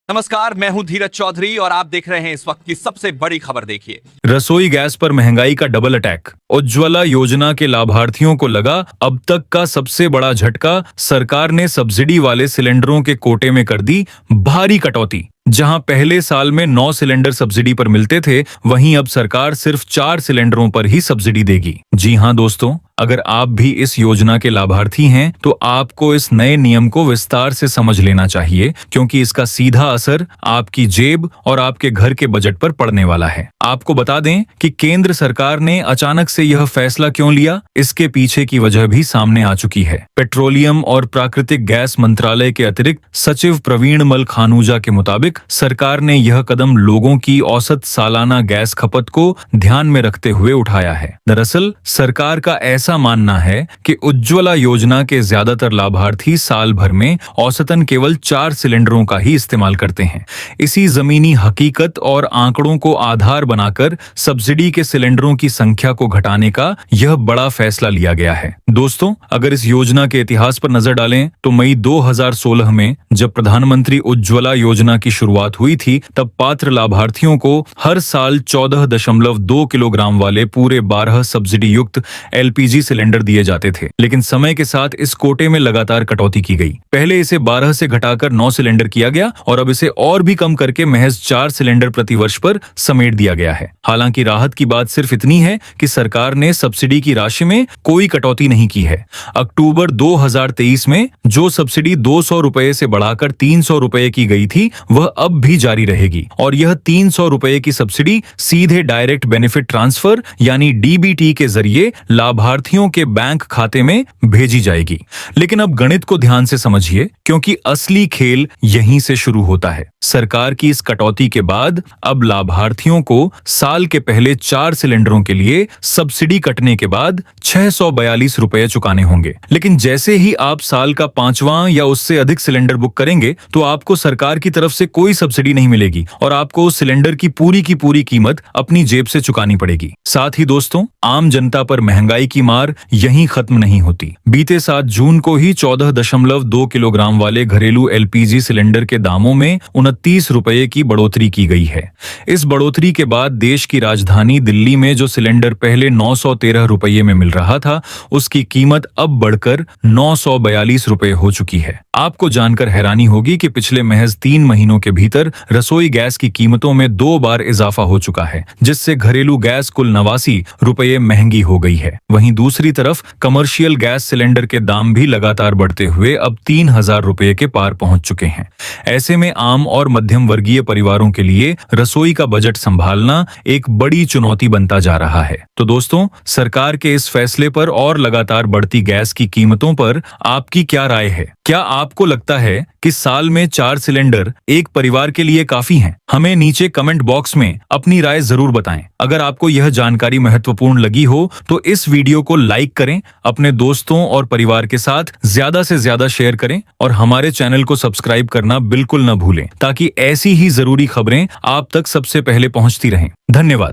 नमस्कार, मैं हूं धीरज चौधरी और आप देख रहे हैं इस वक्त की सबसे बड़ी खबर। देखिए, रसोई गैस पर महंगाई का डबल अटैक। उज्ज्वला योजना के लाभार्थियों को लगा अब तक का सबसे बड़ा झटका। सरकार ने सब्सिडी वाले सिलेंडरों के कोटे में कर दी भारी कटौती। जहां पहले साल में 9 सिलेंडर सब्सिडी पर मिलते थे, वहीं अब सरकार सिर्फ 4 सिलेंडरों पर ही सब्सिडी देगी। जी हां दोस्तों, अगर आप भी इस योजना के लाभार्थी हैं तो आपको इस नए नियम को विस्तार से समझ लेना चाहिए, क्योंकि इसका सीधा असर आपकी जेब और आपके घर के बजट पर पड़ने वाला है। आपको बता दें कि केंद्र सरकार ने अचानक से यह फैसला क्यों लिया, इसके पीछे की वजह भी सामने आ चुकी है। पेट्रोलियम और प्राकृतिक गैस मंत्रालय के अतिरिक्त सचिव प्रवीण मल खानूजा के मुताबिक सरकार ने यह कदम लोगों की औसत सालाना गैस खपत को ध्यान में रखते हुए उठाया है। दरअसल सरकार का ऐसा मानना है कि उज्ज्वला योजना के ज्यादातर लाभार्थी साल भर में औसतन केवल 4 सिलेंडरों का ही इस्तेमाल करते हैं। इसी जमीनी हकीकत और आंकड़ों को आधार बनाकर सब्सिडी के सिलेंडरों की संख्या को घटाने का यह बड़ा फैसला लिया गया है। दोस्तों, अगर इस योजना के इतिहास पर नजर डालें तो मई 2016 में जब प्रधानमंत्री उज्ज्वला योजना की शुरुआत हुई थी, तब पात्र लाभार्थियों को हर साल 14.2 किलोग्राम वाले पूरे 12 सब्सिडी युक्त एलपीजी सिलेंडर दिए जाते थे। लेकिन समय के साथ इस कोटे में लगातार कटौती की गई। पहले इसे 12 से घटाकर 9 सिलेंडर किया गया और अब इसे और भी कम करके महज 4 सिलेंडर प्रति वर्ष पर समेट दिया गया है। हालांकि राहत की बात सिर्फ इतनी है कि सरकार ने सब्सिडी की राशि में कोई कटौती नहीं की है। अक्टूबर 2023 में जो सब्सिडी 200 रुपए से बढ़ाकर 300 रुपए की गई थी, वह अब भी जारी रहेगी और यह 300 रुपए की सब्सिडी सीधे डायरेक्ट बेनिफिट ट्रांसफर यानी डीबीटी के जरिए लाभार्थियों के बैंक खाते में भेजी जाएगी। लेकिन अब गणित को ध्यान से समझिए, क्योंकि असली खेल यहीं से शुरू होता है। सरकार की इस कटौती के बाद अब लाभार्थियों को साल के पहले 4 सिलेंडरों के लिए सब्सिडी कटने के बाद 642 रुपए चुकाने होंगे। लेकिन जैसे ही आप साल का 5वां या उससे अधिक सिलेंडर बुक करेंगे तो आपको सरकार की तरफ से कोई सब्सिडी नहीं मिलेगी और आपको उस सिलेंडर की पूरी कीमत अपनी जेब से चुकानी पड़ेगी। साथ ही दोस्तों, आम जनता पर महंगाई की मार यहीं खत्म नहीं होती। बीते 7 जून को ही 14.2 किलोग्राम वाले घरेलू एलपीजी सिलेंडर के दामों में 29 रुपए की बढ़ोतरी की गई है। इस बढ़ोतरी के बाद देश की राजधानी दिल्ली में जो सिलेंडर पहले 913 रुपये में मिल रहा था, उसकी कीमत अब बढ़कर 942 रुपए हो चुकी है। आपको जानकर हैरानी होगी कि पिछले महज 3 महीनों के भीतर रसोई गैस की कीमतों में 2 बार इजाफा हो चुका है, जिससे घरेलू गैस कुल 89 रुपये महंगी हो गई है। वहीं दूसरी तरफ कमर्शियल गैस सिलेंडर के दाम भी लगातार बढ़ते हुए अब 3000 रुपये के पार पहुंच चुके हैं। ऐसे में आम और मध्यम वर्गीय परिवारों के लिए रसोई का बजट संभालना एक बड़ी चुनौती बनता जा रहा है। तो दोस्तों, सरकार के इस फैसले पर और लगातार बढ़ती गैस की कीमतों पर आपकी क्या राय है? क्या आपको लगता है कि साल में 4 सिलेंडर एक परिवार के लिए काफी हैं? हमें नीचे कमेंट बॉक्स में अपनी राय जरूर बताएं। अगर आपको यह जानकारी महत्वपूर्ण लगी हो तो इस वीडियो को लाइक करें, अपने दोस्तों और परिवार के साथ ज्यादा से ज्यादा शेयर करें और हमारे चैनल को सब्सक्राइब करना बिल्कुल न भूलें, ताकि ऐसी ही जरूरी खबरें आप तक सबसे पहले पहुंचती रहें। धन्यवाद।